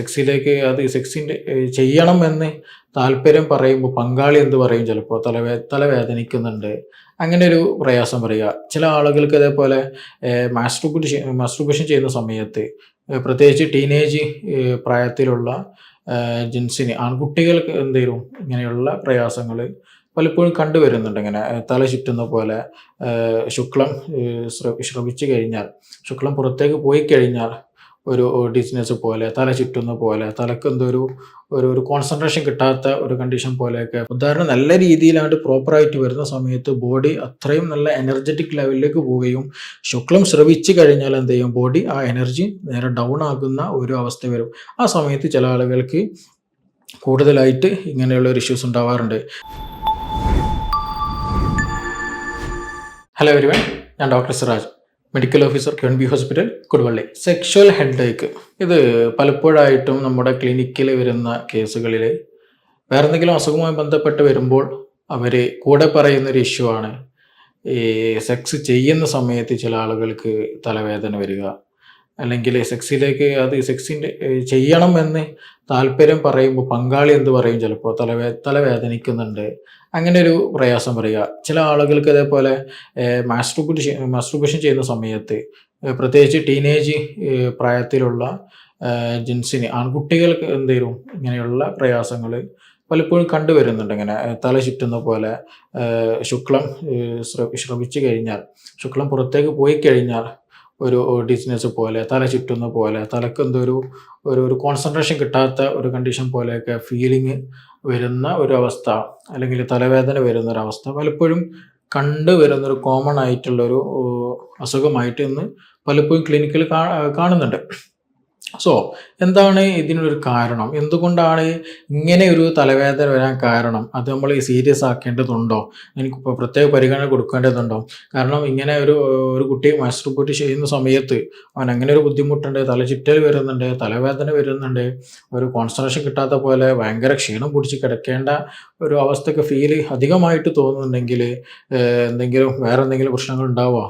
സെക്സിലേക്ക് അത് സെക്സിൻ്റെ ചെയ്യണമെന്ന് താല്പര്യം പറയുമ്പോൾ പങ്കാളി എന്ത് പറയും? ചിലപ്പോൾ തലവേദനിക്കുന്നുണ്ട്, അങ്ങനെ ഒരു പ്രയാസം പറയുക. ചില ആളുകൾക്ക് അതേപോലെ മാസ്ട്രുബേഷൻ ചെയ്യുന്ന സമയത്ത് പ്രത്യേകിച്ച് ടീനേജ് പ്രായത്തിലുള്ള ജെൻസിന് ആൺകുട്ടികൾക്ക് എന്തെങ്കിലും ഇങ്ങനെയുള്ള പ്രയാസങ്ങൾ പലപ്പോഴും കണ്ടുവരുന്നുണ്ട്. ഇങ്ങനെ തല ചുറ്റുന്ന പോലെ ശുക്ലം ശ്രവിച്ചു കഴിഞ്ഞാൽ, ശുക്ലം പുറത്തേക്ക് പോയി കഴിഞ്ഞാൽ ഒരു ഡിസ്നെസ് പോലെ, തല ചുറ്റുന്ന പോലെ, തലക്ക് എന്തോ ഒരു ഒരു കോൺസെൻട്രേഷൻ കിട്ടാത്ത ഒരു കണ്ടീഷൻ പോലെയൊക്കെ. ഉദാഹരണം നല്ല രീതിയിലായിട്ട് പ്രോപ്പറായിട്ട് വരുന്ന സമയത്ത് ബോഡി അത്രയും നല്ല എനർജറ്റിക് ലെവലിലേക്ക് പോവുകയും ശുക്ലം ശ്രവിച്ചു കഴിഞ്ഞാൽ എന്ത് ചെയ്യും, ബോഡി ആ എനർജി നേരെ ഡൗൺ ആകുന്ന ഒരു അവസ്ഥ വരും. ആ സമയത്ത് ചില ആളുകൾക്ക് കൂടുതലായിട്ട് ഇങ്ങനെയുള്ള ഒരു ഇഷ്യൂസ് ഉണ്ടാവാറുണ്ട്. ഹലോ എവരിവൺ, ഞാൻ doctor Siraj, medical officer KNB hospital, Koduvally. Sexual headache ഇത് പലപ്പോഴായിട്ടും നമ്മുടെ ക്ലിനിക്കിൽ വരുന്ന കേസുകളിൽ വേറെ എന്തെങ്കിലും അസുഖവുമായി ബന്ധപ്പെട്ട് വരുമ്പോൾ അവർ കൂടെ പറയുന്നൊരു ഇഷ്യൂ ആണ് ഈ സെക്സ് ചെയ്യുന്ന സമയത്ത് ചില ആളുകൾക്ക് തലവേദന വരിക, അല്ലെങ്കിൽ സെക്സിൻ്റെ ചെയ്യണമെന്ന് താല്പര്യം പറയുമ്പോൾ പങ്കാളി എന്ത് പറയും? ചിലപ്പോൾ തലവേദനിക്കുന്നുണ്ട്, അങ്ങനെ ഒരു പ്രയാസം പറയുക. ചില ആളുകൾക്ക് അതേപോലെ മാസ്ട്രുബേഷൻ ചെയ്യുന്ന സമയത്ത് പ്രത്യേകിച്ച് ടീനേജ് പ്രായത്തിലുള്ള ജെൻസിന് ആൺകുട്ടികൾക്ക് എന്തെങ്കിലും ഇങ്ങനെയുള്ള പ്രയാസങ്ങൾ പലപ്പോഴും കണ്ടുവരുന്നുണ്ട്. ഇങ്ങനെ തല ചുറ്റുന്ന പോലെ ശുക്ലം ശ്രവിച്ചു കഴിഞ്ഞാൽ, ശുക്ലം പുറത്തേക്ക് പോയി കഴിഞ്ഞാൽ ഒരു ഡിസ്നെസ് പോലെ, തല ചുറ്റുന്ന പോലെ, തലക്ക് എന്തോ ഒരു ഒരു കോൺസെൻട്രേഷൻ കിട്ടാത്ത ഒരു കണ്ടീഷൻ പോലെയൊക്കെ ഫീലിംഗ് വരുന്ന ഒരു അവസ്ഥ, അല്ലെങ്കിൽ തലവേദന വരുന്ന ഒരു അവസ്ഥ പലപ്പോഴും കണ്ടുവരുന്നൊരു കോമൺ ആയിട്ടുള്ളൊരു അസുഖമായിട്ട് ഇന്ന് പലപ്പോഴും ക്ലിനിക്കിൽ കാണുന്നുണ്ട്. സോ എന്താണ് ഇതിനൊരു കാരണം? എന്തുകൊണ്ടാണ് ഇങ്ങനെ ഒരു തലവേദന വരാൻ കാരണം? അത് നമ്മൾ സീരിയസ് ആക്കേണ്ടതുണ്ടോ? എനിക്കിപ്പോൾ പ്രത്യേക പരിഗണന കൊടുക്കേണ്ടതുണ്ടോ? കാരണം ഇങ്ങനെ ഒരു കുട്ടി മാസ്ട്രുബേറ്റ് ചെയ്യുന്ന സമയത്ത് അവൻ അങ്ങനെ ഒരു ബുദ്ധിമുട്ടുണ്ട്, തലചുറ്റൽ വരുന്നുണ്ട്, തലവേദന വരുന്നുണ്ട്, ഒരു കോൺസെൻട്രേഷൻ കിട്ടാത്ത പോലെ ഭയങ്കര ക്ഷീണം പിടിച്ച് കിടക്കേണ്ട ഒരു അവസ്ഥയൊക്കെ ഫീൽ അധികമായിട്ട് തോന്നുന്നുണ്ടെങ്കിൽ വേറെ എന്തെങ്കിലും പ്രശ്നങ്ങൾ ഉണ്ടാവുമോ?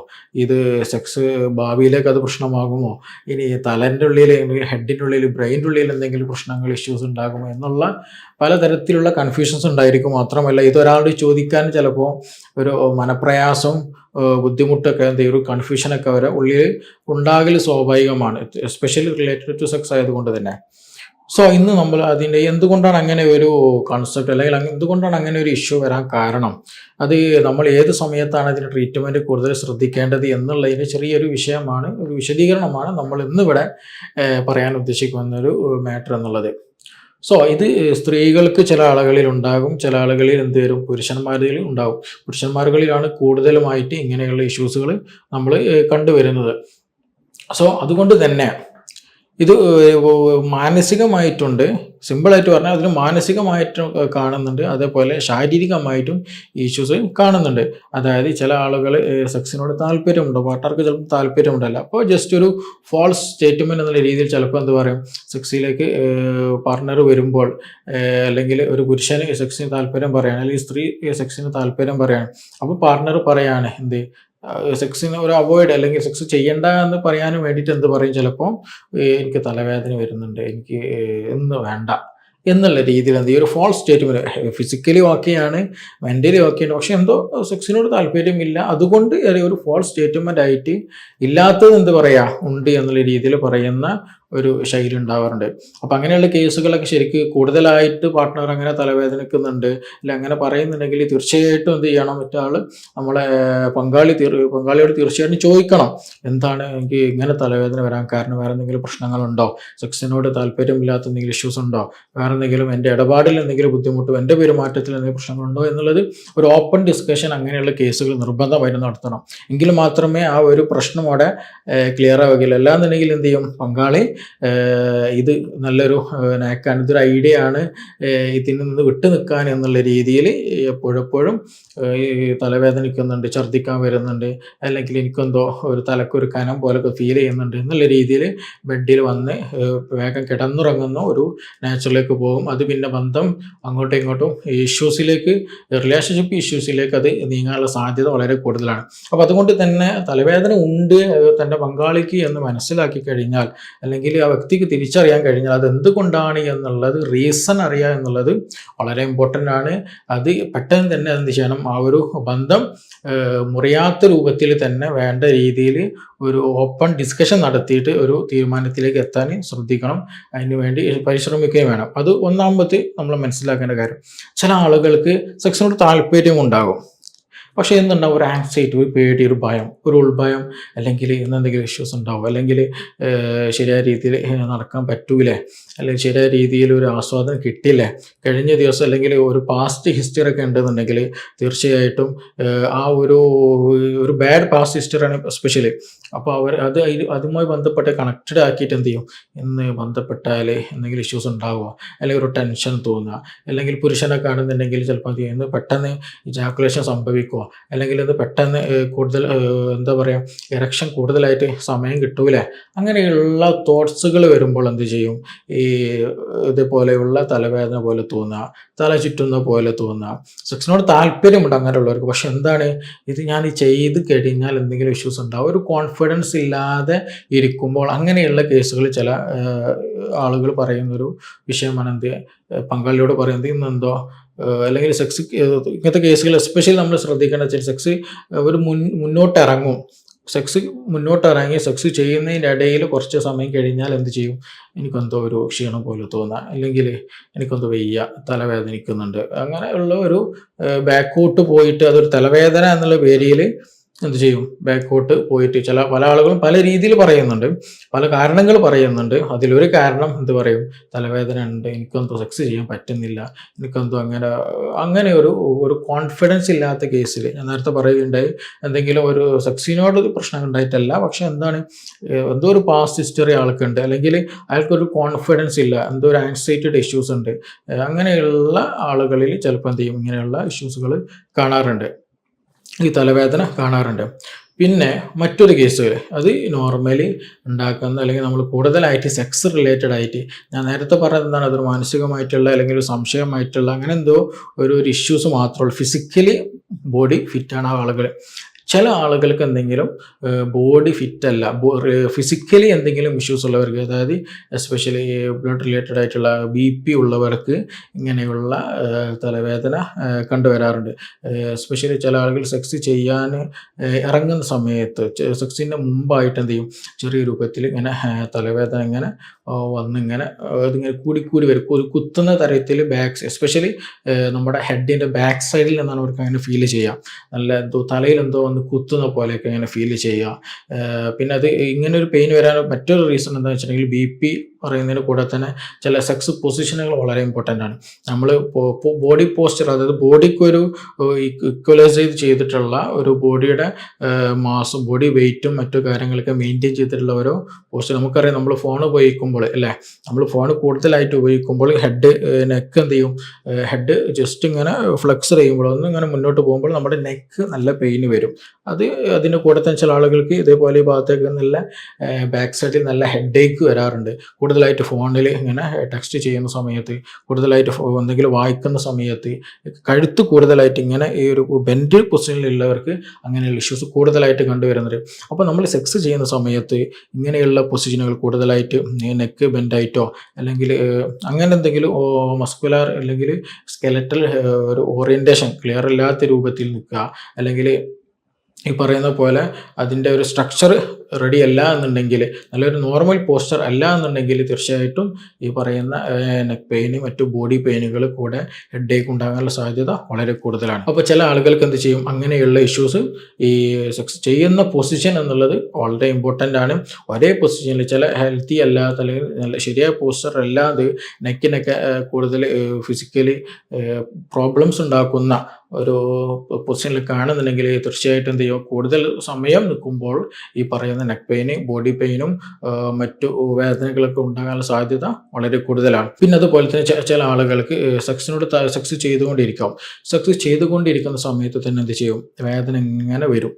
ഇത് സെക്സ് ഭാവിയിലേക്ക് അത് പ്രശ്നമാകുമോ? ഇനി തലൻ്റെ ഉള്ളിൽ, ഹെഡിൻ്റെ ഉള്ളിൽ, ബ്രെയിൻ്റെ ഉള്ളിൽ എന്തെങ്കിലും പ്രശ്നങ്ങൾ, ഇഷ്യൂസ് ഉണ്ടാകുമോ എന്നുള്ള പലതരത്തിലുള്ള കൺഫ്യൂഷൻസ് ഉണ്ടായിരിക്കും. മാത്രമല്ല ഇതൊരാളോട് ചോദിക്കാൻ ചിലപ്പോൾ ഒരു മനപ്രയാസം, ബുദ്ധിമുട്ടൊക്കെ, എന്തെങ്കിലും കൺഫ്യൂഷനൊക്കെ അവരെ ഉള്ളിൽ ഉണ്ടാകൽ സ്വാഭാവികമാണ്, എസ്പെഷ്യലി റിലേറ്റഡ് ടു സെക്സ് ആയതുകൊണ്ട് തന്നെ. സോ ഇന്ന് നമ്മൾ അതിൻ്റെ എന്തുകൊണ്ടാണ് അങ്ങനെ ഒരു കൺസെപ്റ്റ്, അല്ലെങ്കിൽ എന്തുകൊണ്ടാണ് അങ്ങനെ ഒരു ഇഷ്യൂ വരാൻ കാരണം, അത് നമ്മൾ ഏത് സമയത്താണ് അതിന് ട്രീറ്റ്മെൻറ്റ് കൂടുതൽ ശ്രദ്ധിക്കേണ്ടത് എന്നുള്ളതിന് ചെറിയൊരു വിഷയമാണ്, ഒരു വിശദീകരണമാണ് നമ്മൾ ഇന്നിവിടെ പറയാൻ ഉദ്ദേശിക്കുന്നൊരു മാറ്റർ എന്നുള്ളത്. സോ ഇത് സ്ത്രീകൾക്ക് ചില ആളുകളിൽ ഉണ്ടാകും, ചില ആളുകളിൽ വരും, പുരുഷന്മാരിൽ ഉണ്ടാകും. പുരുഷന്മാർകളിലാണ് കൂടുതലുമായിട്ട് ഇങ്ങനെയുള്ള ഇഷ്യൂസുകൾ നമ്മൾ കണ്ടുവരുന്നത്. സോ അതുകൊണ്ട് തന്നെ ഇത് മാനസികമായിട്ടുണ്ട്, സിമ്പിളായിട്ട് പറഞ്ഞാൽ അതിന് മാനസികമായിട്ടും കാണുന്നുണ്ട്, അതേപോലെ ശാരീരികമായിട്ടും ഇഷ്യൂസ് കാണുന്നുണ്ട്. അതായത് ചില ആളുകൾ സെക്സിനോട് താല്പര്യമുണ്ടോ, പാർട്ട്ണർക്ക് ചിലപ്പോൾ താല്പര്യമുണ്ടല്ല, അപ്പോൾ ജസ്റ്റ് ഒരു ഫോൾസ് സ്റ്റേറ്റ്മെൻറ്റ് എന്നുള്ള രീതിയിൽ ചിലപ്പോൾ എന്ത് പറയും, സെക്സിലേക്ക് പാർട്ട്ണർ വരുമ്പോൾ, അല്ലെങ്കിൽ ഒരു പുരുഷന് സെക്സിന് താല്പര്യം പറയാണ്, അല്ലെങ്കിൽ സ്ത്രീ സെക്സിന് താല്പര്യം പറയാണ്, അപ്പോൾ പാർട്ട്ണർ പറയാണ് സെക്സിന് ഒരു അവോയ്ഡ്, അല്ലെങ്കിൽ സെക്സ് ചെയ്യണ്ട എന്ന് പറയാനും വേണ്ടിയിട്ട് എന്ത് പറയും, ചിലപ്പോൾ എനിക്ക് തലവേദന വരുന്നുണ്ട്, എനിക്ക് ഇന്ന് വേണ്ട എന്നുള്ള രീതിയിൽ എന്ത് ചെയ്യും, ഒരു ഫോൾസ് സ്റ്റേറ്റ്മെൻറ്റ്. ഫിസിക്കലി ഓക്കെയാണ്, മെൻ്റലി ഓക്കെയാണ്, പക്ഷെ എന്തോ സെക്സിനോട് താല്പര്യമില്ല, അതുകൊണ്ട് ഒരു ഫോൾസ് സ്റ്റേറ്റ്മെൻ്റ് ആയിട്ട് ഇല്ലാത്തത് എന്ത് പറയുക ഉണ്ട് എന്നുള്ള രീതിയിൽ പറയുന്ന ഒരു ശൈലി ഉണ്ടാവാറുണ്ട്. അപ്പം അങ്ങനെയുള്ള കേസുകളൊക്കെ ശരിക്ക് കൂടുതലായിട്ട് പാർട്ട്ണർ അങ്ങനെ തലവേദനിക്കുന്നുണ്ട് അല്ല അങ്ങനെ പറയുന്നുണ്ടെങ്കിൽ തീർച്ചയായിട്ടും എന്ത് ചെയ്യണം, മറ്റാൾ നമ്മളെ പങ്കാളിയോട് തീർച്ചയായിട്ടും ചോദിക്കണം, എന്താണ് എനിക്ക് ഇങ്ങനെ തലവേദന വരാൻ കാരണം, വേറെ എന്തെങ്കിലും പ്രശ്നങ്ങളുണ്ടോ, സെക്സിനോട് താല്പര്യമില്ലാത്ത എന്തെങ്കിലും ഇഷ്യൂസ് ഉണ്ടോ, വേറെ എന്തെങ്കിലും എൻ്റെ ഇടപാടിൽ എന്തെങ്കിലും ബുദ്ധിമുട്ടോ, എൻ്റെ പെരുമാറ്റത്തിൽ എന്തെങ്കിലും പ്രശ്നങ്ങളുണ്ടോ എന്നുള്ളത് ഒരു ഓപ്പൺ ഡിസ്കഷൻ അങ്ങനെയുള്ള കേസുകൾ നിർബന്ധമായിട്ട് നടത്തണം. എങ്കിൽ മാത്രമേ ആ ഒരു പ്രശ്നം അവിടെ ക്ലിയർ ആവുകയില്ല. അല്ലാന്നുണ്ടെങ്കിൽ എന്ത് ചെയ്യും, പങ്കാളി ഇത് നല്ലൊരു നാക്കാണ്, ഇതൊരു ഐഡിയ ആണ്, ഇതിൽ നിന്ന് വിട്ടു നിൽക്കാൻ എന്നുള്ള രീതിയിൽ എപ്പോഴെപ്പോഴും തലവേദനിക്കുന്നുണ്ട്, ഛർദ്ദിക്കാൻ വരുന്നുണ്ട്, അല്ലെങ്കിൽ എനിക്കെന്തോ ഒരു തലക്കൊരു കനം പോലൊക്കെ ഫീൽ ചെയ്യുന്നുണ്ട് എന്നുള്ള രീതിയിൽ ബെഡിൽ വന്ന് വേഗം കിടന്നുറങ്ങുന്ന ഒരു നാച്ചുറലിലേക്ക് പോകും. അത് പിന്നെ ബന്ധം അങ്ങോട്ടും ഇങ്ങോട്ടും ഇഷ്യൂസിലേക്ക്, റിലേഷൻഷിപ്പ് ഇഷ്യൂസിലേക്ക് അത് നീങ്ങാനുള്ള സാധ്യത വളരെ കൂടുതലാണ്. അപ്പോൾ അതുകൊണ്ട് തന്നെ തലവേദന ഉണ്ട് തൻ്റെ പങ്കാളിക്ക് എന്ന് മനസ്സിലാക്കി കഴിഞ്ഞാൽ, അല്ലെങ്കിൽ അല്ലെങ്കിൽ ആ വ്യക്തിക്ക് തിരിച്ചറിയാൻ കഴിഞ്ഞാൽ അത് എന്തുകൊണ്ടാണ് എന്നുള്ളത് റീസൺ അറിയുക എന്നുള്ളത് വളരെ ഇമ്പോർട്ടൻ്റ് ആണ്. അത് പെട്ടെന്ന് തന്നെ എന്ത് ചെയ്യണം, ആ ഒരു ബന്ധം മുറിയാത്ത രൂപത്തിൽ തന്നെ വേണ്ട രീതിയിൽ ഒരു ഓപ്പൺ ഡിസ്കഷൻ നടത്തിയിട്ട് ഒരു തീരുമാനത്തിലേക്ക് എത്താൻ ശ്രദ്ധിക്കണം. അതിന് വേണ്ടി പരിശ്രമിക്കുകയും വേണം. അത് ഒന്നാമത് നമ്മൾ മനസ്സിലാക്കേണ്ട കാര്യം. ചില ആളുകൾക്ക് സെക്സിനോട് താല്പര്യം ഉണ്ടാകും, പക്ഷേ എന്തുണ്ടാവും, ഒരു ആങ്സൈറ്റി, ഒരു പേടി, ഒരു ഭയം, ഒരു ഉൾഭയം, അല്ലെങ്കിൽ എന്തെങ്കിലും ഇഷ്യൂസ് ഉണ്ടാവും, അല്ലെങ്കിൽ ശരിയായ രീതിയിൽ നടക്കാൻ പറ്റൂലേ, അല്ലെങ്കിൽ ശരിയായ രീതിയിൽ ഒരു ആസ്വാദനം കിട്ടില്ലേ, കഴിഞ്ഞ ദിവസം അല്ലെങ്കിൽ ഒരു പാസ്റ്റ് ഹിസ്റ്ററി ഒക്കെ ഉണ്ടെന്നുണ്ടെങ്കിൽ തീർച്ചയായിട്ടും ആ ഒരു ബാഡ് പാസ്റ്റ് ഹിസ്റ്ററിയാണ് എസ്പെഷ്യലി. അപ്പോൾ അതുമായി ബന്ധപ്പെട്ട് കണക്റ്റഡ് ആക്കിയിട്ട് എന്ത് ചെയ്യും, ഇന്ന് ബന്ധപ്പെട്ടാൽ എന്തെങ്കിലും ഇഷ്യൂസ് ഉണ്ടാവുക, അല്ലെങ്കിൽ ഒരു ടെൻഷൻ തോന്നുക, അല്ലെങ്കിൽ പുരുഷനെ കാണുന്നുണ്ടെങ്കിൽ ചിലപ്പോൾ എന്ത് ചെയ്യുന്നത്, പെട്ടെന്ന് ഇജാക്കുലേഷൻ സംഭവിക്കുക, അല്ലെങ്കിൽ അത് പെട്ടെന്ന് കൂടുതൽ എന്താ പറയുക, ഇറക്ഷൻ കൂടുതലായിട്ട് സമയം കിട്ടൂലേ, അങ്ങനെയുള്ള തോട്ട്സുകൾ വരുമ്പോൾ എന്ത് ചെയ്യും, ഈ ഇതുപോലെയുള്ള തലവേദന പോലെ തോന്നുക, തല ചുറ്റുന്ന പോലെ തോന്നുക. സെക്സിനോട് താല്പര്യമുണ്ട് അങ്ങനെയുള്ളവർക്ക്, പക്ഷെ എന്താണ് ഇത്, ഞാൻ ചെയ്ത് കഴിഞ്ഞാൽ എന്തെങ്കിലും ഇഷ്യൂസ് ഉണ്ടാവും, ഒരു കോൺഫിഡൻസ് ഇല്ലാതെ ഇരിക്കുമ്പോൾ, അങ്ങനെയുള്ള കേസുകൾ ചില ആളുകൾ പറയുന്നൊരു വിഷയമാണ് എന്ത്, പങ്കാളിയോട് പറയുന്നത് ഇന്നെന്തോ, അല്ലെങ്കിൽ സെക്സ് ഇങ്ങനത്തെ കേസുകൾ എസ്പെഷ്യലി നമ്മൾ ശ്രദ്ധിക്കേണ്ട വെച്ചാൽ, സെക്സ് ഒരു മുന്നോട്ടിറങ്ങും, സെക്സ് ചെയ്യുന്നതിൻ്റെ ഇടയിൽ കുറച്ച് സമയം കഴിഞ്ഞാൽ എന്ത് ചെയ്യും, എനിക്കെന്തോ ഒരു ക്ഷീണം പോലെ തോന്നുക, അല്ലെങ്കിൽ എനിക്കെന്തോ വയ്യ, തലവേദനിക്കുന്നുണ്ട്, അങ്ങനെയുള്ള ഒരു ബാക്കോട്ട് പോയിട്ട് അതൊരു തലവേദന എന്നുള്ള പേരിൽ എന്ത് ചെയ്യും, ബാക്കോട്ട് പോയിട്ട് പല ആളുകളും പല രീതിയിൽ പറയുന്നുണ്ട്, പല കാരണങ്ങൾ പറയുന്നുണ്ട്. അതിലൊരു കാരണം എന്ത് പറയും, തലവേദന ഉണ്ട്, എനിക്കെന്തോ സെക്സ് ചെയ്യാൻ പറ്റുന്നില്ല, എനിക്കെന്തോ അങ്ങനെ ഒരു കോൺഫിഡൻസ് ഇല്ലാത്ത കേസിൽ ഞാൻ നേരത്തെ പറയുകയുണ്ടായി, എന്തെങ്കിലും ഒരു സെക്സിനോട് പ്രശ്നം ഉണ്ടായിട്ടല്ല, പക്ഷെ എന്താണ്, എന്തോ ഒരു പാസ്റ്റ് ഹിസ്റ്ററി ആൾക്കുണ്ട്, അല്ലെങ്കിൽ അയാൾക്കൊരു കോൺഫിഡൻസ് ഇല്ല, എന്തോ ഒരു ആൻസൈറ്റിയുടെ ഇഷ്യൂസ് ഉണ്ട്, അങ്ങനെയുള്ള ആളുകളിൽ ചിലപ്പോൾ എന്ത് ചെയ്യും, ഇങ്ങനെയുള്ള ഇഷ്യൂസുകൾ കാണാറുണ്ട്, ഈ തലവേദന കാണാറുണ്ട്. പിന്നെ മറ്റൊരു കേസുകൾ, അത് നോർമലി ഉണ്ടാക്കുന്ന, അല്ലെങ്കിൽ നമ്മൾ കൂടുതലായിട്ട് സെക്സ് റിലേറ്റഡ് ആയിട്ട്, ഞാൻ നേരത്തെ പറഞ്ഞത് എന്താണ്, അതൊരു മാനസികമായിട്ടുള്ള അല്ലെങ്കിൽ ഒരു സംശയമായിട്ടുള്ള അങ്ങനെ എന്തോ ഒരു ഇഷ്യൂസ് മാത്രമേ ഉള്ളൂ. ഫിസിക്കലി ബോഡി ഫിറ്റാണ് ആ ആളുകൾ. ചില ആളുകൾക്ക് എന്തെങ്കിലും ബോഡി ഫിറ്റ് അല്ല, ഫിസിക്കലി എന്തെങ്കിലും ഇഷ്യൂസ് ഉള്ളവർക്ക്, അതായത് എസ്പെഷ്യലി ബ്ലഡ് റിലേറ്റഡ് ആയിട്ടുള്ള BP ഉള്ളവർക്ക് ഇങ്ങനെയുള്ള തലവേദന കണ്ടുവരാറുണ്ട്. എസ്പെഷ്യലി ചില ആളുകൾ സെക്സ് ചെയ്യാൻ ഇറങ്ങുന്ന സമയത്ത്, സെക്സിൻ്റെ മുമ്പായിട്ട് എന്ത് ചെയ്യും, ചെറിയ രൂപത്തിൽ ഇങ്ങനെ തലവേദന ഇങ്ങനെ ഇതിങ്ങനെ കൂടി വരും, കുത്തുന്ന തരത്തിൽ എസ്പെഷ്യലി നമ്മുടെ ഹെഡിൻ്റെ ബാക്ക് സൈഡിൽ നിന്നാണ് അവർക്ക് അങ്ങനെ ഫീൽ ചെയ്യാം, നല്ല എന്തോ തലയിൽ എന്തോ കുത്തുന്ന പോലെയൊക്കെ ഇങ്ങനെ ഫീൽ ചെയ്യുക. പിന്നെ അത് ഇങ്ങനെ ഒരു പെയിൻ വരാൻ മറ്റൊരു റീസൺ എന്താണെന്ന് വെച്ചിട്ടുണ്ടെങ്കിൽ, BP പറയുന്നതിന് കൂടെ തന്നെ ചില സെക്സ് പൊസിഷനുകൾ വളരെ ഇമ്പോർട്ടൻ്റ് ആണ്. നമ്മൾ ബോഡി പോസ്ചർ, അതായത് ബോഡിക്കൊരു ഇക്വലൈസ് ചെയ്തിട്ടുള്ള ഒരു ബോഡിയുടെ മാസും ബോഡി വെയ്റ്റും മറ്റു കാര്യങ്ങളൊക്കെ മെയിൻറ്റെയിൻ ചെയ്തിട്ടുള്ള ഓരോ പോസ്ചർ. നമുക്കറിയാം, നമ്മൾ ഫോൺ ഉപയോഗിക്കുമ്പോൾ അല്ലേ, നമ്മൾ ഫോൺ കൂടുതലായിട്ട് ഉപയോഗിക്കുമ്പോൾ നെക്ക് എന്ത് ചെയ്യും, ഹെഡ് ജസ്റ്റ് ഇങ്ങനെ ഫ്ലെക്സ് ചെയ്യുമ്പോൾ ഇങ്ങനെ മുന്നോട്ട് പോകുമ്പോൾ നമ്മുടെ നെക്ക് നല്ല പെയിന് വരും. അതിൻ്റെ കൂടെ തന്നെ ചില ആളുകൾക്ക് ഇതേപോലെ ഈ ഭാഗത്തേക്ക് നല്ല ബാക്ക് സൈഡിൽ നല്ല ഹെഡ് ഏക്ക് വരാറുണ്ട്, കൂടുതലായിട്ട് ഫോണിൽ ഇങ്ങനെ ടെക്സ്റ്റ് ചെയ്യുന്ന സമയത്ത്, കൂടുതലായിട്ട് എന്തെങ്കിലും വായിക്കുന്ന സമയത്ത്, കഴുത്ത് കൂടുതലായിട്ട് ഇങ്ങനെ ഈ ഒരു ബെൻഡ് പൊസിഷനിലുള്ളവർക്ക് അങ്ങനെയുള്ള ഇഷ്യൂസ് കൂടുതലായിട്ട് കണ്ടുവരുന്നത്. അപ്പോൾ നമ്മൾ സെക്സ് ചെയ്യുന്ന സമയത്ത് ഇങ്ങനെയുള്ള പൊസിഷനുകൾ കൂടുതലായിട്ട് നെക്ക് ബെൻഡായിട്ടോ, അല്ലെങ്കിൽ അങ്ങനെ എന്തെങ്കിലും മസ്കുലാർ അല്ലെങ്കിൽ സ്കെലറ്റൽ ഒരു ഓറിയൻറ്റേഷൻ ക്ലിയർ ഇല്ലാത്ത രൂപത്തിൽ നിൽക്കുക, അല്ലെങ്കിൽ ഈ പറയുന്ന പോലെ അതിൻ്റെ ഒരു സ്ട്രക്ചർ റെഡി അല്ല എന്നുണ്ടെങ്കിൽ, നല്ലൊരു നോർമൽ പോസ്ചർ അല്ല എന്നുണ്ടെങ്കിൽ, തീർച്ചയായിട്ടും ഈ പറയുന്ന നെക്ക് പെയിന്, മറ്റു ബോഡി പെയിനുകൾ കൂടെ ഹെഡേക്ക് ഉണ്ടാകാനുള്ള സാധ്യത വളരെ കൂടുതലാണ്. അപ്പോൾ ചില ആളുകൾക്ക് എന്ത് ചെയ്യും, അങ്ങനെയുള്ള ഇഷ്യൂസ്, ഈ സെക്സ് ചെയ്യുന്ന പൊസിഷൻ എന്നുള്ളത് വളരെ ഇമ്പോർട്ടൻ്റ് ആണ്. ഒരേ പൊസിഷനിൽ ചില ഹെൽത്തി അല്ലാത്ത, അല്ലെങ്കിൽ നല്ല ശരിയായ പോസ്ചർ അല്ലാതെ നെക്കിനൊക്കെ കൂടുതൽ ഫിസിക്കലി പ്രോബ്ലംസ് ഉണ്ടാക്കുന്ന ഒരു പൊസിഷനിൽ കാണുന്നുണ്ടെങ്കിൽ തീർച്ചയായിട്ടും എന്ത് ചെയ്യും, കൂടുതൽ സമയം നിൽക്കുമ്പോൾ ഈ പറയുന്ന നെക്ക് പെയിന്, ബോഡി പെയിനും മറ്റു വേദനകളൊക്കെ ഉണ്ടാകാനുള്ള സാധ്യത വളരെ കൂടുതലാണ്. പിന്നെ അതുപോലെ തന്നെ ചില ആളുകൾക്ക് സെക്സ് ചെയ്തുകൊണ്ടിരിക്കുന്ന സമയത്ത് തന്നെ എന്ത് ചെയ്യും, വേദന ഇങ്ങനെ വരും.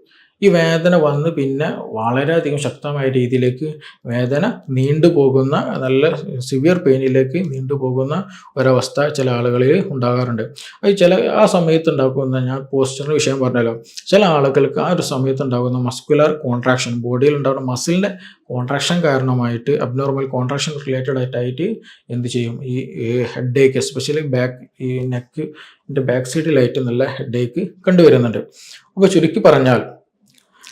ഈ വേദന വന്ന് പിന്നെ വളരെയധികം ശക്തമായ രീതിയിലേക്ക് വേദന നീണ്ടുപോകുന്ന നല്ല സിവിയർ പെയിനിലേക്ക് നീണ്ടുപോകുന്ന ഒരവസ്ഥ ചില ആളുകളിൽ ഉണ്ടാകാറുണ്ട്. അത് ആ സമയത്ത് ഉണ്ടാക്കുന്ന ഞാൻ പോസ്ചറിൻ്റെ വിഷയം പറഞ്ഞല്ലോ, ചില ആളുകൾക്ക് ആ ഒരു സമയത്ത് ഉണ്ടാകുന്ന മസ്കുലർ കോൺട്രാക്ഷൻ, ബോഡിയിൽ ഉണ്ടാകുന്ന മസിലിൻ്റെ കോൺട്രാക്ഷൻ കാരണമായിട്ട് അബ്നോർമൽ കോൺട്രാക്ഷൻ റിലേറ്റഡ് ആയിട്ട് എന്ത് ചെയ്യും, ഈ ഹെഡ് ഏക്ക് എസ്പെഷ്യലി ഈ നെക്കിൻ്റെ ബാക്ക് സൈഡിലായിട്ട് നല്ല ഹെഡ് ഏക്ക് കണ്ടുവരുന്നുണ്ട്. അപ്പോൾ ചുരുക്കി പറഞ്ഞാൽ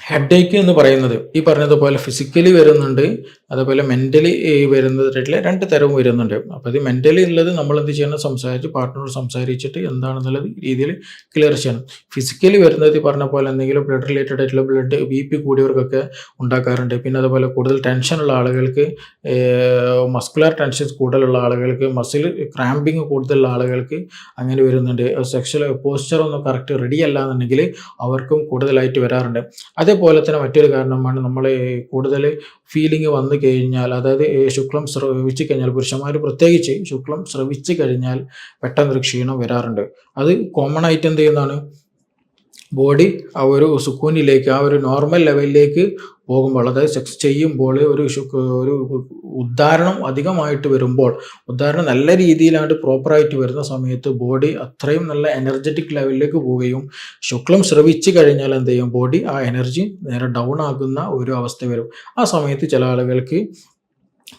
ഹെഡ് ഏക്ക് എന്ന് പറയുന്നത് ഈ പറഞ്ഞതുപോലെ ഫിസിക്കലി വരുന്നുണ്ട്, അതുപോലെ മെൻ്റലി വരുന്നതായിട്ടുള്ള 2 തരവും വരുന്നുണ്ട്. അപ്പോൾ ഇത് മെൻ്റലി ഉള്ളത് നമ്മൾ എന്ത് ചെയ്യണം, പാർട്ട്ണറോട് സംസാരിച്ചിട്ട് എന്താണെന്നുള്ള രീതിയിൽ ക്ലിയർ ചെയ്യണം. ഫിസിക്കലി വരുന്നത് ഈ പറഞ്ഞ പോലെ എന്തെങ്കിലും ബ്ലഡ് റിലേറ്റഡ് ആയിട്ടുള്ള BP കൂടിയവർക്കൊക്കെ ഉണ്ടാക്കാറുണ്ട്. പിന്നെ അതുപോലെ കൂടുതൽ ടെൻഷനുള്ള ആളുകൾക്ക്, മസ്കുലർ ടെൻഷൻ കൂടുതലുള്ള ആളുകൾക്ക്, മസിൽ ക്രാമ്പിങ് കൂടുതലുള്ള ആളുകൾക്ക് അങ്ങനെ വരുന്നുണ്ട്. സെക്ഷൽ പോസ്ചർ ഒന്നും കറക്റ്റ് റെഡി അല്ല എന്നുണ്ടെങ്കിൽ അവർക്കും കൂടുതലായിട്ട് വരാറുണ്ട്. അതേപോലെ തന്നെ മറ്റൊരു കാരണമാണ് നമ്മൾ കൂടുതൽ ഫീലിംഗ് വന്നു കഴിഞ്ഞാൽ, അതായത് ശുക്ലം സ്രവിച്ചു കഴിഞ്ഞാൽ, പുരുഷന്മാർ പ്രത്യേകിച്ച് ശുക്ലം സ്രവിച്ചു കഴിഞ്ഞാൽ പെട്ടെന്നൊരു ക്ഷീണം വരാറുണ്ട്. അത് കോമൺ ആയിട്ട് എന്ത് ചെയ്യുന്നതാണ്, ബോഡി ആ ഒരു സുക്കൂനിലേക്ക്, ആ ഒരു നോർമൽ ലെവലിലേക്ക് പോകുമ്പോൾ, അതായത് സെക്സ് ചെയ്യുമ്പോൾ ഒരു ഉദ്ധാരണം അധികമായിട്ട് വരുമ്പോൾ, ഉദ്ധാരണം നല്ല രീതിയിലായിട്ട് പ്രോപ്പറായിട്ട് വരുന്ന സമയത്ത് ബോഡി അത്രയും നല്ല എനർജറ്റിക് ലെവലിലേക്ക് പോവുകയും, ശുക്ലം സ്രവിച്ചു കഴിഞ്ഞാൽ എന്ത് ചെയ്യും, ബോഡി ആ എനർജി നേരെ ഡൗൺ ആകുന്ന ഒരു അവസ്ഥ വരും. ആ സമയത്ത് ചില ആളുകൾക്ക്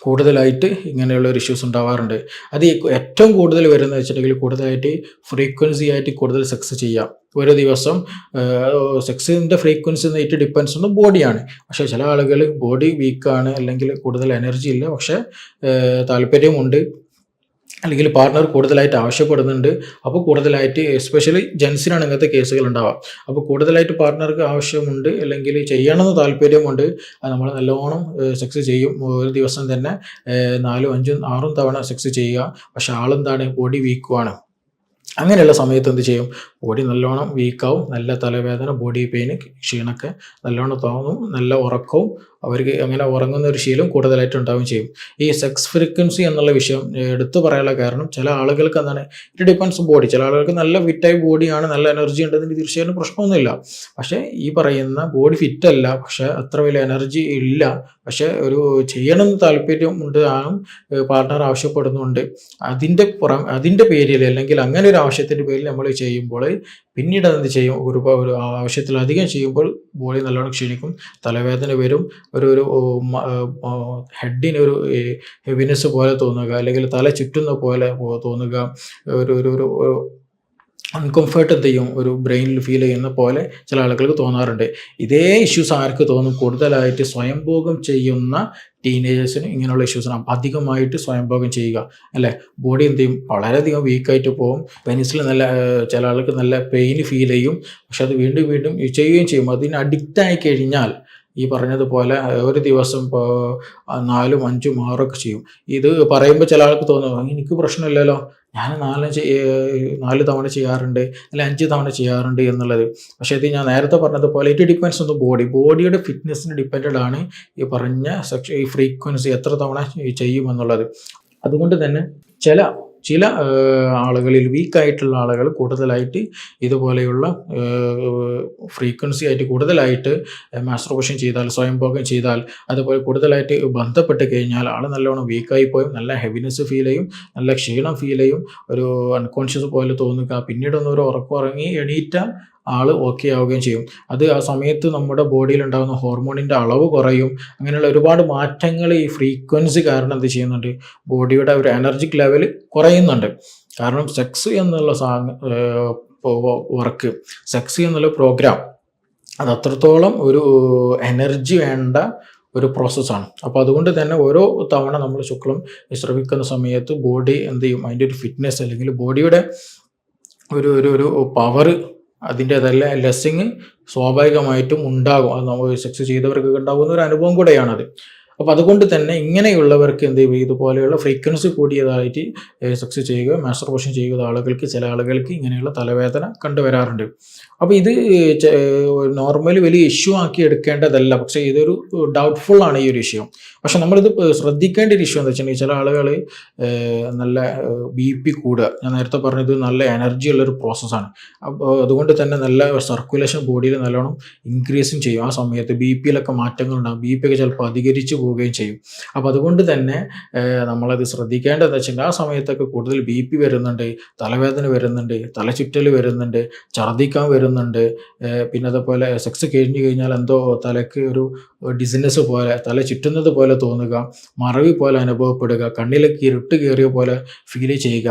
കൂടുതലായിട്ട് ഇങ്ങനെയുള്ള ഒരു ഇഷ്യൂസ് ഉണ്ടാവാറുണ്ട്. അത് ഏറ്റവും കൂടുതൽ വരുന്നത് വെച്ചിട്ടുണ്ടെങ്കിൽ കൂടുതലായിട്ട് ഫ്രീക്വൻസി ആയിട്ട് കൂടുതൽ സെക്സ് ചെയ്യാം. ഒരു ദിവസം സെക്സിൻ്റെ ഫ്രീക്വൻസി ആയിട്ട് ഡിപ്പെൻസ് on ബോഡിയാണ്. പക്ഷേ ചില ആളുകൾ ബോഡി വീക്കാണ്, അല്ലെങ്കിൽ കൂടുതൽ എനർജി ഇല്ല, പക്ഷേ താല്പര്യമുണ്ട്, അല്ലെങ്കിൽ പാർട്ണർ കൂടുതലായിട്ട് ആവശ്യപ്പെടുന്നുണ്ട്. അപ്പോൾ കൂടുതലായിട്ട് എസ്പെഷ്യലി ജെൻസിനാണ് ഇങ്ങനത്തെ കേസുകൾ ഉണ്ടാവുക. അപ്പോൾ കൂടുതലായിട്ട് പാർട്ണർക്ക് ആവശ്യമുണ്ട്, അല്ലെങ്കിൽ ചെയ്യണമെന്ന് താല്പര്യമുണ്ട്. അത് നമ്മൾ നല്ലോണം സെക്സ് ചെയ്യും. ഒരു ദിവസം തന്നെ 4, 5, 6 തവണ സെക്സ് ചെയ്യുക. പക്ഷേ ആളെന്താണ്, ബോഡി വീക്കുമാണ്. അങ്ങനെയുള്ള സമയത്ത് എന്ത് ചെയ്യും, ബോഡി നല്ലോണം വീക്കാവും, നല്ല തലവേദന, ബോഡി പെയിന്, ക്ഷീണമൊക്കെ നല്ലോണം തോന്നും, നല്ല ഉറക്കവും, അവർക്ക് അങ്ങനെ ഉറങ്ങുന്ന ഒരു ശീലം കൂടുതലായിട്ട് ഉണ്ടാവുകയും ചെയ്യും. ഈ സെക്സ് ഫ്രീക്വൻസി എന്നുള്ള വിഷയം എടുത്തു പറയാനുള്ള കാരണം, ചില ആളുകൾക്ക് എന്താണ്, ഇറ്റ് ഡിപ്പെൻസ് ബോഡി. ചില ആളുകൾക്ക് നല്ല ഫിറ്റായ ബോഡിയാണ്, നല്ല എനർജി ഉണ്ടെങ്കിൽ തീർച്ചയായിട്ടും പ്രശ്നമൊന്നുമില്ല. പക്ഷേ ഈ പറയുന്ന ബോഡി ഫിറ്റല്ല, പക്ഷേ അത്ര വലിയ എനർജി ഇല്ല, പക്ഷേ ഒരു ചെയ്യണമെന്ന് താല്പര്യമുണ്ട്, പാർട്ണർ ആവശ്യപ്പെടുന്നുണ്ട്, അതിൻ്റെ പേരിൽ, അല്ലെങ്കിൽ അങ്ങനെ ഒരു ആവശ്യത്തിൻ്റെ പേരിൽ നമ്മൾ ചെയ്യുമ്പോൾ പിന്നീട് എന്ത് ചെയ്യും, ഒരു ആവശ്യത്തിലധികം ചെയ്യുമ്പോൾ ബോഡി നല്ലോണം ക്ഷീണിക്കും, തലവേദന വരും, ഒരു ഹെഡിന് ഒരു ഹെവിനെസ് പോലെ തോന്നുക, അല്ലെങ്കിൽ തല ചുറ്റുന്ന പോലെ തോന്നുക, ഒരു അൺകംഫർട്ട് എന്ത് ചെയ്യും, ഒരു ബ്രെയിനിൽ ഫീൽ ചെയ്യുന്ന പോലെ ചില ആളുകൾക്ക് തോന്നാറുണ്ട്. ഇതേ ഇഷ്യൂസ് ആർക്ക് തോന്നും, കൂടുതലായിട്ട് സ്വയംഭോഗം ചെയ്യുന്ന ടീനേജേഴ്സിന് ഇങ്ങനെയുള്ള ഇഷ്യൂസാണ്. അധികമായിട്ട് സ്വയംഭോഗം ചെയ്യുക, അല്ലേ, ബോഡി എന്ത് ചെയ്യും, വളരെയധികം വീക്കായിട്ട് പോകും. പെനിസിൽ നല്ല ചില ആൾക്ക് നല്ല പെയിൻ ഫീൽ ചെയ്യും, പക്ഷെ അത് വീണ്ടും വീണ്ടും ചെയ്യുകയും ചെയ്യും. അതിന് അഡിക്റ്റ് ആയി കഴിഞ്ഞാൽ ഈ പറഞ്ഞതുപോലെ ഒരു ദിവസം ഇപ്പോൾ 4, 5, 6 ഒക്കെ ചെയ്യും. ഇത് പറയുമ്പോൾ ചില ആൾക്ക് തോന്നും, എനിക്ക് പ്രശ്നമില്ലല്ലോ, ഞാൻ 4 തവണ ചെയ്യാറുണ്ട്, അല്ലെങ്കിൽ 5 തവണ ചെയ്യാറുണ്ട് എന്നുള്ളത്. പക്ഷേ ഇത് ഞാൻ നേരത്തെ പറഞ്ഞതുപോലെ ഇറ്റ് ഡിപ്പെൻസ് on ബോഡിയുടെ ഫിറ്റ്നസ്സിന് ഡിപ്പെൻഡഡ് ആണ് ഈ പറഞ്ഞ ഈ ഫ്രീക്വൻസി എത്ര തവണ ചെയ്യുമെന്നുള്ളത്. അതുകൊണ്ട് തന്നെ ചില ആളുകളിൽ വീക്കായിട്ടുള്ള ആളുകൾ കൂടുതലായിട്ട് ഇതുപോലെയുള്ള ഫ്രീക്വൻസി ആയിട്ട് കൂടുതലായിട്ട് മാസ്ട്രബേഷൻ ചെയ്താൽ, സ്വയംഭോഗം ചെയ്താൽ, അതുപോലെ കൂടുതലായിട്ട് ബന്ധപ്പെട്ട് കഴിഞ്ഞാൽ ആൾ നല്ലോണം വീക്കായി പോയും, നല്ല ഹെവിനെസ് ഫീൽ ചെയ്യും, നല്ല ക്ഷീണം ഫീൽ ചെയ്യും, ഒരു അൺകോൺഷ്യസ് പോലെ തോന്നുക, പിന്നീടൊന്നും ഒരു ഉറങ്ങി എണീറ്റ ആൾ ഓക്കെ ആവുകയും ചെയ്യും. അത് ആ സമയത്ത് നമ്മുടെ ബോഡിയിൽ ഉണ്ടാകുന്ന ഹോർമോണിൻ്റെ അളവ് കുറയും. അങ്ങനെയുള്ള ഒരുപാട് മാറ്റങ്ങൾ ഈ ഫ്രീക്വൻസി കാരണം എന്ത് ചെയ്യുന്നുണ്ട്, ബോഡിയുടെ ഒരു എനർജിക് ലെവൽ കുറയുന്നുണ്ട്. കാരണം സെക്സ് എന്നുള്ള വർക്ക്, സെക്സ് എന്നുള്ള പ്രോഗ്രാം, അത് അത്രത്തോളം ഒരു എനർജി വേണ്ട ഒരു പ്രോസസ്സാണ്. അപ്പോൾ അതുകൊണ്ട് തന്നെ ഓരോ തവണ നമ്മൾ ശുക്ലം ശ്രവിക്കുന്ന സമയത്ത് ബോഡി എന്ത് ചെയ്യും, അതിൻ്റെ ഒരു ഫിറ്റ്നസ്, അല്ലെങ്കിൽ ബോഡിയുടെ ഒരു പവർ, അതിൻ്റെതല്ല ലെസ്സിങ് സ്വാഭാവികമായിട്ടും ഉണ്ടാകും. അത് നമ്മൾ സെക്സ് ചെയ്തവർക്ക് ഉണ്ടാകുന്ന ഒരു അനുഭവം കൂടെയാണത്. അപ്പോൾ അതുകൊണ്ട് തന്നെ ഇങ്ങനെയുള്ളവർക്ക് എന്ത് ചെയ്യും, ഇതുപോലെയുള്ള ഫ്രീക്വൻസി കൂടിയതായിട്ട് സെക്സ് ചെയ്യുക, മാസ്റ്റർബേഷൻ ചെയ്യുന്ന ആളുകൾക്ക്, ചില ആളുകൾക്ക് ഇങ്ങനെയുള്ള തലവേദന കണ്ടുവരാറുണ്ട്. അപ്പോൾ ഇത് നോർമലി വലിയ ഇഷ്യൂ ആക്കി എടുക്കേണ്ടതല്ല, പക്ഷേ ഇതൊരു ഡൗട്ട്ഫുൾ ആണ് ഈ ഒരു വിഷയം. പക്ഷെ നമ്മളിത് ശ്രദ്ധിക്കേണ്ട ഒരു ഇഷ്യൂ എന്താ വെച്ചിട്ടുണ്ടെങ്കിൽ, ചില ആളുകൾ നല്ല BP കൂടുക, ഞാൻ നേരത്തെ പറഞ്ഞത് നല്ല എനർജി ഉള്ളൊരു പ്രോസസ്സാണ്. അപ്പോൾ അതുകൊണ്ട് തന്നെ നല്ല സർക്കുലേഷൻ ബോഡിയിൽ നല്ലോണം ഇൻക്രീസും ചെയ്യും. ആ സമയത്ത് BPയിലൊക്കെ മാറ്റങ്ങളുണ്ടാകും, BP ഒക്കെ ചിലപ്പോൾ അധികരിച്ച് പോവുകയും ചെയ്യും. അപ്പോൾ അതുകൊണ്ട് തന്നെ നമ്മളത് ശ്രദ്ധിക്കേണ്ടതെന്ന് വെച്ചിട്ടുണ്ടെങ്കിൽ, ആ സമയത്തൊക്കെ കൂടുതൽ BP വരുന്നുണ്ട്, തലവേദന വരുന്നുണ്ട്, തലചുറ്റൽ വരുന്നുണ്ട്, ഛർദ്ദിക്കാൻ വരുന്നുണ്ട്, പിന്നെ അതുപോലെ സെക്സ് കഴിഞ്ഞ് കഴിഞ്ഞാൽ എന്തോ തലയ്ക്ക് ഒരു ഡിസിനെസ് പോലെ, തല ചുറ്റുന്നത് പോലെ തോന്നുക, മറവി പോലെ അനുഭവപ്പെടുക, കണ്ണിലേക്ക് ഇരുട്ട് കയറിയ പോലെ ഫീൽ ചെയ്യുക,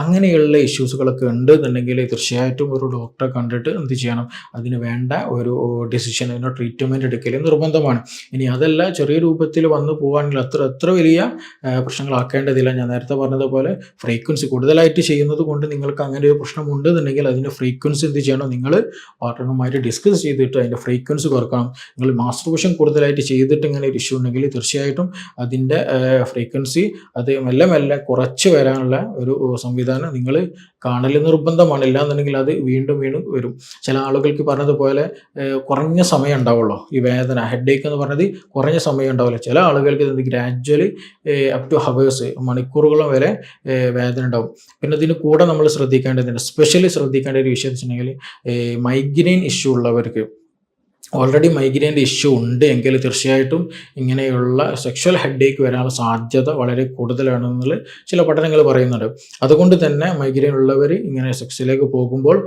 അങ്ങനെയുള്ള ഇഷ്യൂസുകളൊക്കെ ഉണ്ടെന്നുണ്ടെങ്കിൽ തീർച്ചയായിട്ടും ഒരു ഡോക്ടറെ കണ്ടിട്ട് എന്ത് ചെയ്യണം, അതിന് വേണ്ട ഒരു ഡിസിഷൻ, അതിന് ട്രീറ്റ്മെൻറ്റ് എടുക്കൽ നിർബന്ധമാണ്. ഇനി അതല്ല, ചെറിയ രൂപത്തിൽ വന്നു പോവുകയാണെങ്കിൽ അത്ര വലിയ പ്രശ്നങ്ങളാക്കേണ്ടതില്ല. ഞാൻ നേരത്തെ പറഞ്ഞതുപോലെ ഫ്രീക്വൻസി കൂടുതലായിട്ട് ചെയ്യുന്നത് കൊണ്ട് നിങ്ങൾക്ക് അങ്ങനെ ഒരു പ്രശ്നമുണ്ട് എന്നുണ്ടെങ്കിൽ അതിൻ്റെ ഫ്രീക്വൻസി എന്ത് ചെയ്യണം, നിങ്ങൾ പാർട്ട്ണറുമായിട്ട് ഡിസ്കസ് ചെയ്തിട്ട് അതിൻ്റെ ഫ്രീക്വൻസി കുറക്കണം. നിങ്ങൾ മാസ്റ്റർബേഷൻ കൂടുതലായിട്ട് ചെയ്തിട്ട് ഇങ്ങനെ ഒരു ഇഷ്യൂ ഉണ്ടെങ്കിൽ തീർച്ചയായിട്ടും അതിൻ്റെ ഫ്രീക്വൻസി അത് മെല്ലെ മെല്ലെ കുറച്ച് വരാനുള്ള ഒരു സംവിധാനം നിങ്ങൾ കാണൽ നിർബന്ധമാണ്. ഇല്ലാന്നുണ്ടെങ്കിൽ അത് വീണ്ടും വരും. ചില ആളുകൾക്ക് പറഞ്ഞതുപോലെ കുറഞ്ഞ സമയം ഉണ്ടാവുള്ളൂ ഈ വേദന, ഹെഡേക്ക് എന്ന് പറഞ്ഞത് കുറഞ്ഞ സമയം ഉണ്ടാവില്ല. ചില ആളുകൾക്ക് ഇത് ഗ്രാജ്വലി അപ് ടു ഹവേഴ്സ്, മണിക്കൂറുകളും വരെ വേദന ഉണ്ടാവും. പിന്നെ ഇതിന് കൂടെ നമ്മൾ ശ്രദ്ധിക്കേണ്ടതുണ്ട്, സ്പെഷ്യലി ശ്രദ്ധിക്കേണ്ട ഒരു വിഷയം വെച്ചിട്ടുണ്ടെങ്കിൽ, മൈഗ്രെയിൻ ഇഷ്യൂ ഉള്ളവർക്ക്, ഓൾറെഡി മൈഗ്രെയിൻ്റെ ഇഷ്യൂ ഉണ്ട് എങ്കിൽ തീർച്ചയായിട്ടും ഇങ്ങനെയുള്ള സെക്ഷൽ ഹെഡേക്ക് വരാനുള്ള സാധ്യത വളരെ കൂടുതലാണെന്നുള്ള ചില പഠനങ്ങൾ പറയുന്നുണ്ട്. അതുകൊണ്ട് തന്നെ മൈഗ്രെയിൻ ഉള്ളവർ ഇങ്ങനെ സെക്സിലേക്ക് പോകുമ്പോൾ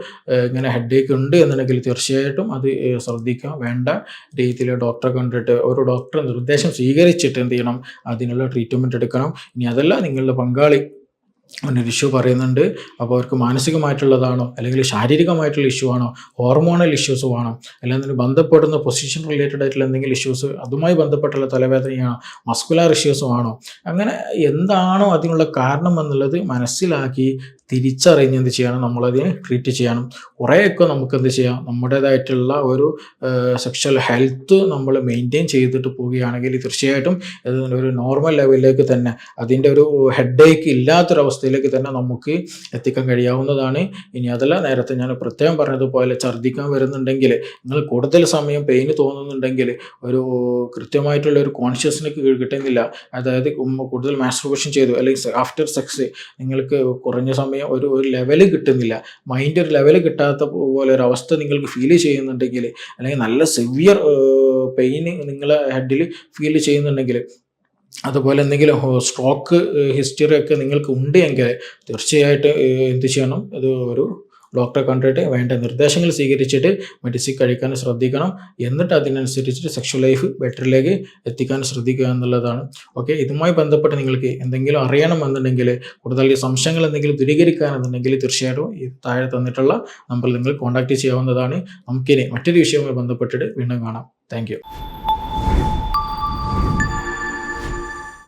ഇങ്ങനെ ഹെഡേക്ക് ഉണ്ട് എന്നുണ്ടെങ്കിൽ തീർച്ചയായിട്ടും അത് ശ്രദ്ധിക്കുക. വേണ്ട രീതിയിൽ ഡോക്ടറെ കണ്ടിട്ട് ഒരു ഡോക്ടറെ നിർദ്ദേശം സ്വീകരിച്ചിട്ട് എന്ത് ചെയ്യണം, അതിനുള്ള ട്രീറ്റ്മെൻറ്റ് എടുക്കണം. ഇനി അതല്ല, നിങ്ങളുടെ പങ്കാളി ഒരു ഇഷ്യൂ പറയുന്നുണ്ട്, അപ്പോൾ അവർക്ക് മാനസികമായിട്ടുള്ളതാണോ അല്ലെങ്കിൽ ശാരീരികമായിട്ടുള്ള ഇഷ്യൂ ആണോ, ഹോർമോണൽ ഇഷ്യൂസും ആണോ, അല്ലെങ്കിൽ ബന്ധപ്പെടുന്ന പൊസിഷൻ റിലേറ്റഡ് ആയിട്ടുള്ള എന്തെങ്കിലും ഇഷ്യൂസ്, അതുമായി ബന്ധപ്പെട്ടുള്ള തലവേദനയാണോ, മസ്കുലാർ ഇഷ്യൂസും ആണോ, അങ്ങനെ എന്താണോ അതിനുള്ള കാരണം എന്നുള്ളത് മനസ്സിലാക്കി തിരിച്ചറിഞ്ഞ് എന്ത് ചെയ്യണം, നമ്മളതിനെ ട്രീറ്റ് ചെയ്യണം. കുറേയൊക്കെ നമുക്ക് എന്ത് ചെയ്യാം, നമ്മുടേതായിട്ടുള്ള ഒരു സെക്ഷൽ ഹെൽത്ത് നമ്മൾ മെയിൻറ്റെയിൻ ചെയ്തിട്ട് പോവുകയാണെങ്കിൽ തീർച്ചയായിട്ടും ഒരു നോർമൽ ലെവലിലേക്ക് തന്നെ, അതിൻ്റെ ഒരു ഹെഡേക്ക് ഇല്ലാത്തൊരവസ്ഥയിലേക്ക് തന്നെ നമുക്ക് എത്തിക്കാൻ കഴിയാവുന്നതാണ്. ഇനി അതല്ല, നേരത്തെ ഞാൻ പ്രത്യേകം പറഞ്ഞതുപോലെ ഛർദ്ദിക്കാൻ വരുന്നുണ്ടെങ്കിൽ, നിങ്ങൾ കൂടുതൽ സമയം പെയിന് തോന്നുന്നുണ്ടെങ്കിൽ, ഒരു കൃത്യമായിട്ടുള്ള ഒരു കോൺഷ്യസ്നെസ് കിട്ടുന്നില്ല, അതായത് കൂടുതൽ മാസ്റ്റർബേഷൻ ചെയ്തു അല്ലെങ്കിൽ ആഫ്റ്റർ സെക്സ് നിങ്ങൾക്ക് കുറഞ്ഞ സമയം ഒരു ലെവല് കിട്ടുന്നില്ല, മൈൻഡ് ഒരു ലെവല് കിട്ടാത്ത പോലെ ഒരു അവസ്ഥ നിങ്ങൾക്ക് ഫീൽ ചെയ്യുന്നുണ്ടെങ്കിൽ, അല്ലെങ്കിൽ നല്ല സിവിയർ പെയിന് നിങ്ങളെ ഹെഡിൽ ഫീൽ ചെയ്യുന്നുണ്ടെങ്കിൽ, അതുപോലെ എന്തെങ്കിലും സ്ട്രോക്ക് ഹിസ്റ്ററി ഒക്കെ നിങ്ങൾക്ക് ഉണ്ട് എങ്കിൽ തീർച്ചയായിട്ടും എന്ത് ചെയ്യണം, ഇത് ഒരു ഡോക്ടറെ കണ്ടിട്ട് വേണ്ട നിർദ്ദേശങ്ങൾ സ്വീകരിച്ചിട്ട് മെഡിസിൻ കഴിക്കാൻ ശ്രദ്ധിക്കണം. എന്നിട്ട് അതിനനുസരിച്ചിട്ട് സെക്ഷൽ ലൈഫ് ബെറ്ററിലേക്ക് എത്തിക്കാൻ ശ്രദ്ധിക്കുക എന്നുള്ളതാണ്. ഓക്കെ, ഇതുമായി ബന്ധപ്പെട്ട് നിങ്ങൾക്ക് എന്തെങ്കിലും അറിയണമെന്നുണ്ടെങ്കിൽ, കൂടുതൽ സംശയങ്ങൾ എന്തെങ്കിലും ദൂരീകരിക്കാനെന്നുണ്ടെങ്കിൽ തീർച്ചയായിട്ടും ഈ താഴെ തന്നിട്ടുള്ള നമ്പറിൽ നിങ്ങൾ കോൺടാക്ട് ചെയ്യാവുന്നതാണ്. നമുക്കിനി മറ്റൊരു വിഷയവുമായി ബന്ധപ്പെട്ടിട്ട് വീണ്ടും കാണാം. താങ്ക്